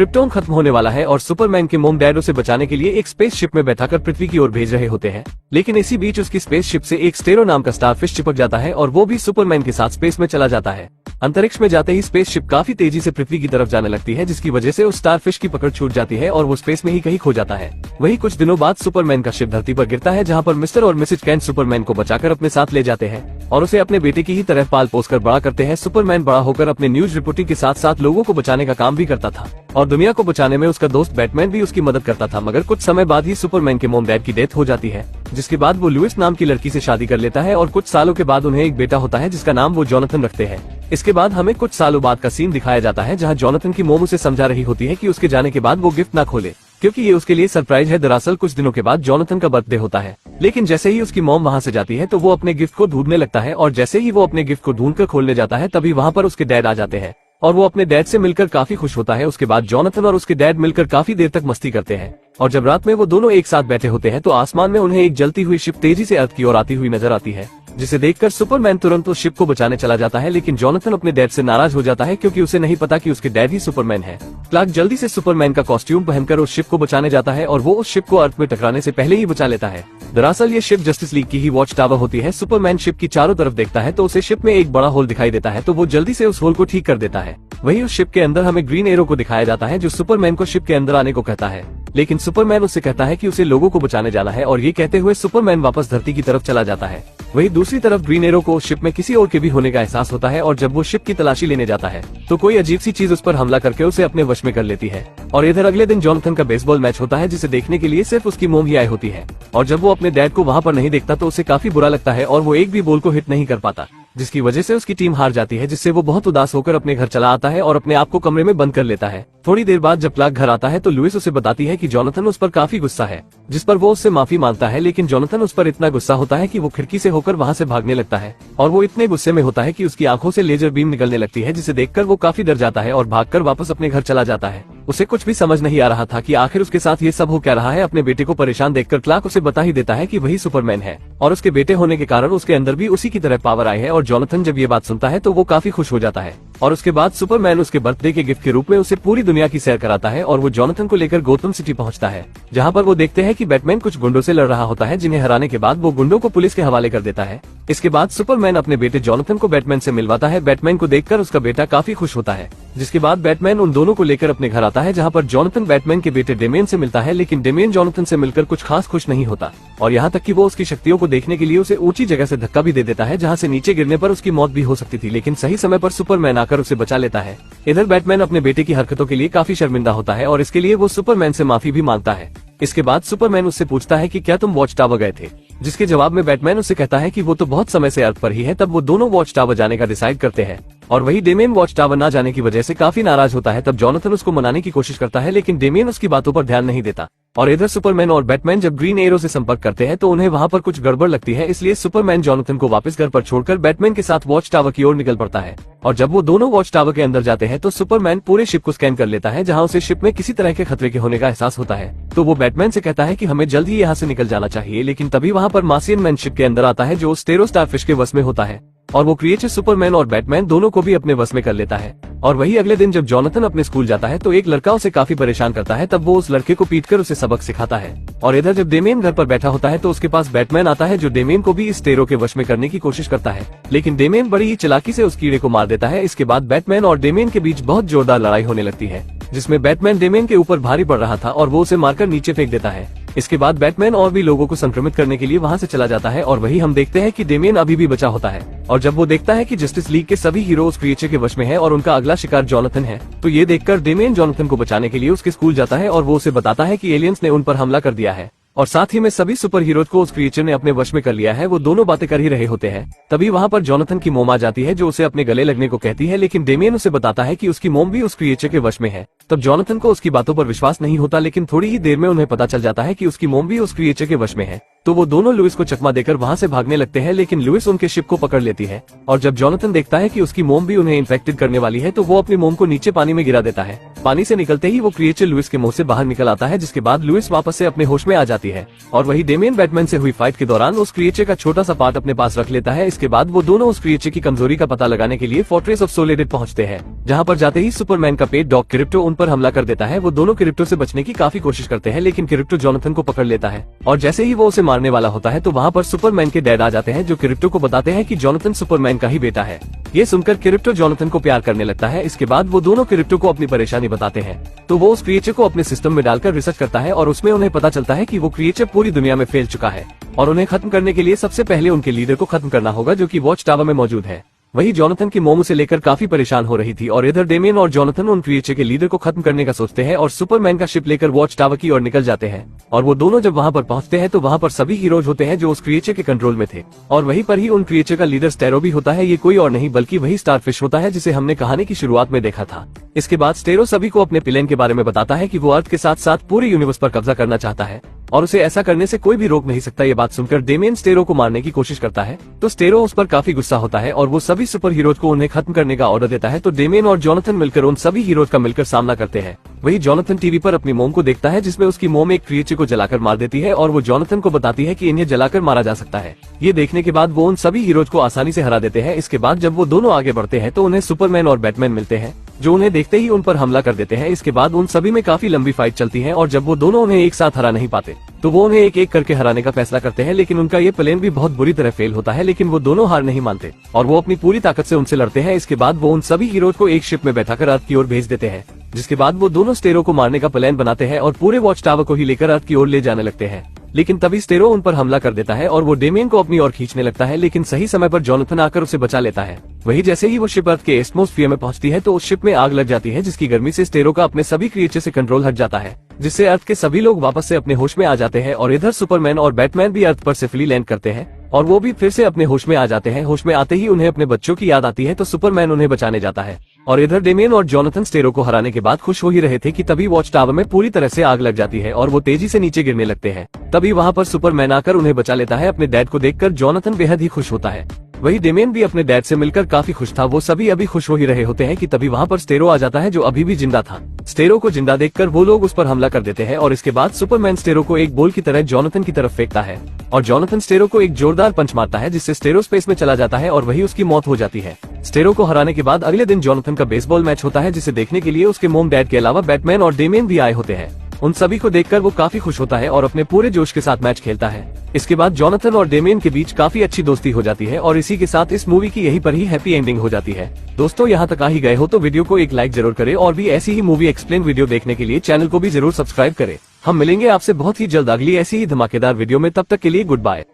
Krypton खत्म होने वाला है और सुपरमैन के मोम डैड उसे बचाने के लिए एक स्पेसशिप में बैठाकर पृथ्वी की ओर भेज रहे होते हैं। लेकिन इसी बीच उसकी स्पेसशिप से एक स्टेरो नाम का स्टारफिश चिपक जाता है और वो भी सुपरमैन के साथ स्पेस में चला जाता है। अंतरिक्ष में जाते ही स्पेसशिप काफी तेजी से पृथ्वी की तरफ जाने लगती है, जिसकी वजह से उस स्टारफिश की पकड़ छूट जाती है और वो स्पेस में ही कहीं खो जाता है। वही कुछ दिनों बाद सुपरमैन का शिप धरती पर गिरता है, जहाँ पर मिस्टर और मिसेज कैंट सुपरमैन को बचाकर अपने साथ ले जाते हैं और उसे अपने बेटे की ही तरह पाल पोस कर बड़ा करते हैं। सुपरमैन बड़ा होकर अपने न्यूज रिपोर्टिंग के साथ साथ लोगों को बचाने का काम भी करता था और दुनिया को बचाने में उसका दोस्त बैटमैन भी उसकी मदद करता था। मगर कुछ समय बाद ही सुपरमैन के मोम डैड की डेथ हो जाती है, जिसके बाद वो लुइस नाम की लड़की से शादी कर लेता है और कुछ सालों के बाद उन्हें एक बेटा होता है जिसका नाम वो जोनाथन रखते हैं। इसके बाद हमें कुछ सालों बाद का सीन दिखाया जाता है, जहाँ जोनाथन की मोम उसे समझा रही होती है कि उसके जाने के बाद वो गिफ्ट ना खोले, क्योंकि ये उसके लिए सरप्राइज है। दरअसल कुछ दिनों के बाद जोनाथन का बर्थडे होता है, लेकिन जैसे ही उसकी मॉम वहाँ से जाती है तो वो अपने गिफ्ट को ढूंढने लगता है और जैसे ही वो अपने गिफ्ट को ढूंढकर खोलने जाता है तभी वहाँ पर उसके डैड आ जाते हैं और वो अपने डैड से मिलकर काफी खुश होता है। उसके बाद जोनाथन और उसके डैड मिलकर काफी देर तक मस्ती करते हैं और जब रात में वो दोनों एक साथ बैठे होते हैं तो आसमान में उन्हें एक जलती हुई शिप तेजी से अर्थ की ओर आती हुई नजर आती है, जिसे देखकर सुपरमैन तुरंत उस शिप को बचाने चला जाता है। लेकिन जोनाथन अपने डैड से नाराज हो जाता है क्योंकि उसे नहीं पता कि उसके डैड ही सुपरमैन है। क्लार्क जल्दी से सुपरमैन का कॉस्ट्यूम पहनकर उस शिप को बचाने जाता है और वो उस शिप को अर्थ में टकराने से पहले ही बचा लेता है। दरअसल ये शिप जस्टिस लीग की ही वॉच टावर होती है। सुपरमैन शिप की चारों तरफ देखता है तो उसे शिप में एक बड़ा होल दिखाई देता है, तो वो जल्दी से उस होल को ठीक कर देता है। वही उस शिप के अंदर हमें ग्रीन एरो को दिखाया जाता है, जो सुपरमैन को शिप के अंदर आने को कहता है, लेकिन सुपरमैन उससे कहता है कि उसे लोगों को बचाने जाना है और ये कहते हुए सुपरमैन वापस धरती की तरफ चला जाता है। वही दूसरी तरफ ग्रीन एरो को शिप में किसी और के भी होने का एहसास होता है और जब वो शिप की तलाशी लेने जाता है तो कोई अजीब सी चीज उस पर हमला करके उसे अपने वश में कर लेती है। और इधर अगले दिन जोनाथन का बेसबॉल मैच होता है, जिसे देखने के लिए सिर्फ उसकी मोम ही आई होती है और जब वो अपने डैड को वहाँ पर नहीं देखता तो उसे काफी बुरा लगता है और वो एक भी बॉल को हिट नहीं कर पाता, जिसकी वजह से उसकी टीम हार जाती है, जिससे वो बहुत उदास होकर अपने घर चला आता है और अपने आप को कमरे में बंद कर लेता है। थोड़ी देर बाद जब क्लार्क घर आता है तो लुइस उसे बताती है कि जोनाथन उस पर काफी गुस्सा है, जिस पर वो उससे माफी मांगता है। लेकिन जोनाथन उस पर इतना गुस्सा होता है कि वो खिड़की से होकर वहाँ से भागने लगता है और वो इतने गुस्से में होता है कि उसकी आंखों से लेजर बीम निकलने लगती है, जिसे देखकर वो काफी डर जाता है और भागकर वापस अपने घर चला जाता है। उसे कुछ भी समझ नहीं आ रहा था कि आखिर उसके साथ ये सब हो क्या रहा है। अपने बेटे को परेशान देखकर क्लार्क उसे बता ही देता है कि वही सुपरमैन है और उसके बेटे होने के कारण उसके अंदर भी उसी की तरह पावर आई है। और जोनाथन जब ये बात सुनता है तो वो काफी खुश हो जाता है और उसके बाद सुपरमैन उसके बर्थडे के गिफ्ट के रूप में उसे पूरी दुनिया की सैर कराता है और वो जोनाथन को लेकर गौतम सिटी पहुंचता है, जहां पर वो देखते हैं कि बैटमैन कुछ गुंडों से लड़ रहा होता है, जिन्हें हराने के बाद वो गुंडों को पुलिस के हवाले कर देता है। इसके बाद सुपरमैन अपने बेटे जोनाथन को बैटमैन से मिलवाता है। बैटमैन को देखकर उसका बेटा काफी खुश होता है, जिसके बाद बैटमैन उन दोनों को लेकर अपने घर आता है, जहाँ पर जोनाथन बैटमैन के बेटे डेमियन से मिलता है। लेकिन डेमियन जोनाथन से मिलकर कुछ खास खुश नहीं होता और यहाँ तक कि वो उसकी शक्तियों को देखने के लिए उसे ऊंची जगह से धक्का भी दे देता है, जहाँ से नीचे गिरने पर उसकी मौत भी हो सकती थी, लेकिन सही समय पर सुपरमैन आकर उसे बचा लेता है। इधर बैटमैन अपने बेटे की हरकतों के लिए काफी शर्मिंदा होता है और इसके लिए वो सुपरमैन से माफी भी मांगता है। इसके बाद सुपरमैन उससे पूछता है कि क्या तुम वॉच टावर गए थे, जिसके जवाब में बैटमैन उससे कहता है कि वो तो बहुत समय से अर्थ पर ही है। तब वो दोनों वॉच टावर जाने का डिसाइड करते हैं और वही डेमियन वॉच टावर ना जाने की वजह से काफी नाराज होता है। तब जोनाथन उसको मनाने की कोशिश करता है, लेकिन डेमियन उसकी बातों पर ध्यान नहीं देता। और इधर सुपरमैन और बैटमैन जब ग्रीन एरो से संपर्क करते हैं तो उन्हें वहाँ पर कुछ गड़बड़ लगती है, इसलिए सुपरमैन जोनाथन को वापस घर पर छोड़कर बैटमैन के साथ वॉच टावर की ओर निकल पड़ता है। और जब वो दोनों वॉच टावर के अंदर जाते हैं तो सुपरमैन पूरे शिप को स्कैन कर लेता है, जहाँ उसे शिप में किसी तरह के खतरे के होने का एहसास होता है। तो वो बैटमैन से कहता है कि हमें जल्द ही यहाँ से निकल जाना चाहिए, लेकिन तभी वहाँ पर मार्सियन मैन शिप के अंदर आता है, जो स्टेरो स्टारफिश के वश में होता है और वो क्रिएचर सुपरमैन और बैटमैन दोनों को भी अपने वश में कर लेता है। और वही अगले दिन जब जोनाथन अपने स्कूल जाता है तो एक लड़का उसे काफी परेशान करता है, तब वो उस लड़के को पीटकर उसे सबक सिखाता है। और इधर जब डेमियन घर पर बैठा होता है तो उसके पास बैटमैन आता है, जो डेमियन को भी इस स्टेरो के वश में करने की कोशिश करता है, लेकिन डेमियन बड़ी ही चालाकी से उस कीड़े को मार देता है। इसके बाद बैटमैन और डेमियन के बीच बहुत जोरदार लड़ाई होने लगती है, जिसमें बैटमैन डेमियन के ऊपर भारी पड़ रहा था और वो उसे मारकर नीचे फेंक देता है। इसके बाद बैटमैन और भी लोगों को संक्रमित करने के लिए वहाँ से चला जाता है और वही हम देखते हैं कि डेमियन अभी भी बचा होता है। और जब वो देखता है कि जस्टिस लीग के सभी हीरो उस क्रिएचर के वश में हैं और उनका अगला शिकार जोनाथन है, तो ये देखकर डेमियन जोनाथन को बचाने के लिए उसके स्कूल जाता है और वो उसे बताता है कि एलियंस ने उन पर हमला कर दिया है और साथ ही में सभी सुपर हीरोज को उस क्रिएचर ने अपने वश में कर लिया है। वो दोनों बातें कर ही रहे होते हैं, तभी वहाँ पर जोनाथन की मोम आ जाती है, जो उसे अपने गले लगने को कहती है, लेकिन डेमियन उसे बताता है कि उसकी मोम भी उस क्रिएचर के वश में है। तब जोनाथन को उसकी बातों पर विश्वास नहीं होता, लेकिन थोड़ी ही देर में उन्हें पता चल जाता है कि उसकी मोम भी उस क्रिएचर के वश में है। तो वो दोनों लुइस को चकमा देकर वहाँ से भागने लगते हैं, लेकिन लुइस उनके शिप को पकड़ लेती है। और जब जोनाथन देखता है कि उसकी मोम भी उन्हें इन्फेक्टेड करने वाली है, तो वो अपनी मोम को नीचे पानी में गिरा देता है। पानी से निकलते ही वो क्रिएचर लुइस के मुंह से बाहर निकल आता है, जिसके बाद लुइस वापस से अपने होश में आ जाती है। और वही डेमियन बैटमैन से हुई फाइट के दौरान उस क्रिएचर का छोटा सा पार्ट अपने पास रख लेता है। इसके बाद वो दोनों उस क्रिएचर की कमजोरी का पता लगाने के लिए फोर्ट्रेस ऑफ सोलेडेड पहुंचते हैं, जहां पर जाते ही सुपरमैन का पेट डॉग क्रिप्टो उन पर हमला कर देता है। वो दोनों क्रिप्टो से बचने की काफी कोशिश करते हैं, लेकिन क्रिप्टो जोनाथन को पकड़ लेता है और जैसे ही वो उसे मारने वाला होता है तो वहाँ पर सुपरमैन के डैड आ जाते हैं, जो क्रिप्टो को बताते हैं कि जोनाथन सुपरमैन का ही बेटा है। ये सुनकर क्रिप्टो जोनाथन को प्यार करने लगता है। इसके बाद वो दोनों क्रिप्टो को अपनी परेशानी बताते हैं, तो वो उस क्रिएचर को अपने सिस्टम में डालकर रिसर्च करता है और उसमें उन्हें पता चलता है कि वो क्रिएचर पूरी दुनिया में फैल चुका है और उन्हें खत्म करने के लिए सबसे पहले उनके लीडर को खत्म करना होगा, जो कि वॉच टावर में मौजूद है। वही जोनाथन की मोम उसे लेकर काफी परेशान हो रही थी और इधर डेमियन और जोनाथन उन क्रिएचर के लीडर को खत्म करने का सोचते हैं और सुपरमैन का शिप लेकर वॉच टावर की ओर निकल जाते हैं। और वो दोनों जब वहाँ पर पहुँचते हैं तो वहाँ पर सभी हीरोज होते हैं जो उस क्रिएचर के कंट्रोल में थे और वहीं पर ही उन क्रिएचर का लीडर स्टेरो भी होता है। ये कोई और नहीं बल्कि वही स्टारफिश होता है जिसे हमने कहानी की शुरुआत में देखा था। इसके बाद स्टेरो सभी को अपने प्लान के बारे में बताता है कि वो अर्थ के साथ साथ पूरे यूनिवर्स पर कब्जा करना चाहता है और उसे ऐसा करने से कोई भी रोक नहीं सकता। ये बात सुनकर डेमियन स्टेरो को मारने की कोशिश करता है, तो स्टेरो उस पर काफी गुस्सा होता है और वो सभी सुपर हीरोज को उन्हें खत्म करने का ऑर्डर देता है। तो डेमियन और जोनाथन मिलकर उन सभी हीरोज का मिलकर सामना करते हैं। वही जोनाथन टीवी पर अपनी मोम को देखता है, जिसमें उसकी मोम एक क्रिएचर को जलाकर मार देती है और वो जोनाथन को बताती है कि इन्हें जलाकर मारा जा सकता है। ये देखने के बाद वो उन सभी हीरोज को आसानी से हरा देते हैं। इसके बाद जब वो दोनों आगे बढ़ते हैं तो उन्हें सुपरमैन और बैटमैन मिलते हैं, जो उन्हें देखते ही उन पर हमला कर देते हैं। इसके बाद उन सभी में काफी लंबी फाइट चलती है और जब वो दोनों उन्हें एक साथ हरा नहीं पाते तो वो उन्हें एक एक करके हराने का फैसला करते हैं, लेकिन उनका ये प्लान भी बहुत बुरी तरह फेल होता है। लेकिन वो दोनों हार नहीं मानते और वो अपनी पूरी ताकत से उनसे लड़ते हैं। इसके बाद वो उन सभी हीरोज को एक शिप में बैठाकर अर्थ की ओर भेज देते हैं, जिसके बाद वो दोनों स्टेरो को मारने का प्लान बनाते हैं और पूरे वॉच टावर को ही लेकर अर्थ की ओर ले जाने लगते हैं। लेकिन तभी स्टेरो उन पर हमला कर देता है और वो डेमियन को अपनी ओर खींचने लगता है, लेकिन सही समय पर जोनाथन आकर उसे बचा लेता है। वही जैसे ही वो शिप अर्थ के एटमॉस्फेयर में पहुंचती है तो उस शिप में आग लग जाती है, जिसकी गर्मी से स्टेरो का अपने सभी क्रिएचर से कंट्रोल हट जाता है, जिससे अर्थ के सभी लोग वापस से अपने होश में आ जाते हैं। और इधर सुपरमैन और बैटमैन भी अर्थ पर सेफली लैंड करते हैं और वो भी फिर से अपने होश में आ जाते हैं। होश में आते ही उन्हें अपने बच्चों की याद आती है, तो सुपरमैन उन्हें बचाने जाता है। और इधर डेमियन और जोनाथन स्टेरो को हराने के बाद खुश हो ही रहे थे कि तभी वॉच टावर में पूरी तरह से आग लग जाती है और वो तेजी से नीचे गिरने लगते हैं। तभी वहाँ पर सुपरमैन आकर उन्हें बचा लेता है। अपने डैड को देखकर जोनाथन बेहद ही खुश होता है। वही डेमियन भी अपने डैड से मिलकर काफी खुश था। वो सभी अभी खुश हो ही रहे होते हैं कि तभी वहाँ पर स्टेरो आ जाता है, जो अभी भी जिंदा था। स्टेरो को जिंदा देखकर वो लोग उस पर हमला कर देते हैं और इसके बाद सुपरमैन स्टेरो को एक बॉल की तरह जोनाथन की तरफ फेंकता है और जोनाथन स्टेरो को एक जोरदार पंच मारता है, जिससे स्टेरो स्पेस में चला जाता है और वही उसकी मौत हो जाती है। स्टेरो को हराने के बाद अगले दिन जोनाथन का बेसबॉल मैच होता है, जिसे देखने के लिए उसके मोम डैड के अलावा बैटमैन और डेमियन भी आए होते हैं। उन सभी को देखकर वो काफी खुश होता है और अपने पूरे जोश के साथ मैच खेलता है। इसके बाद जोनाथन और डेमियन के बीच काफी अच्छी दोस्ती हो जाती है और इसी के साथ इस मूवी की यहीं पर ही हैप्पी एंडिंग हो जाती है। दोस्तों, यहाँ तक आ ही गए हो तो वीडियो को एक लाइक जरूर करें और भी ऐसी ही मूवी एक्सप्लेन वीडियो देखने के लिए चैनल को भी जरूर सब्सक्राइब करें। हम मिलेंगे आपसे बहुत ही जल्द अगली ऐसी ही धमाकेदार वीडियो में। तब तक के लिए गुड बाय।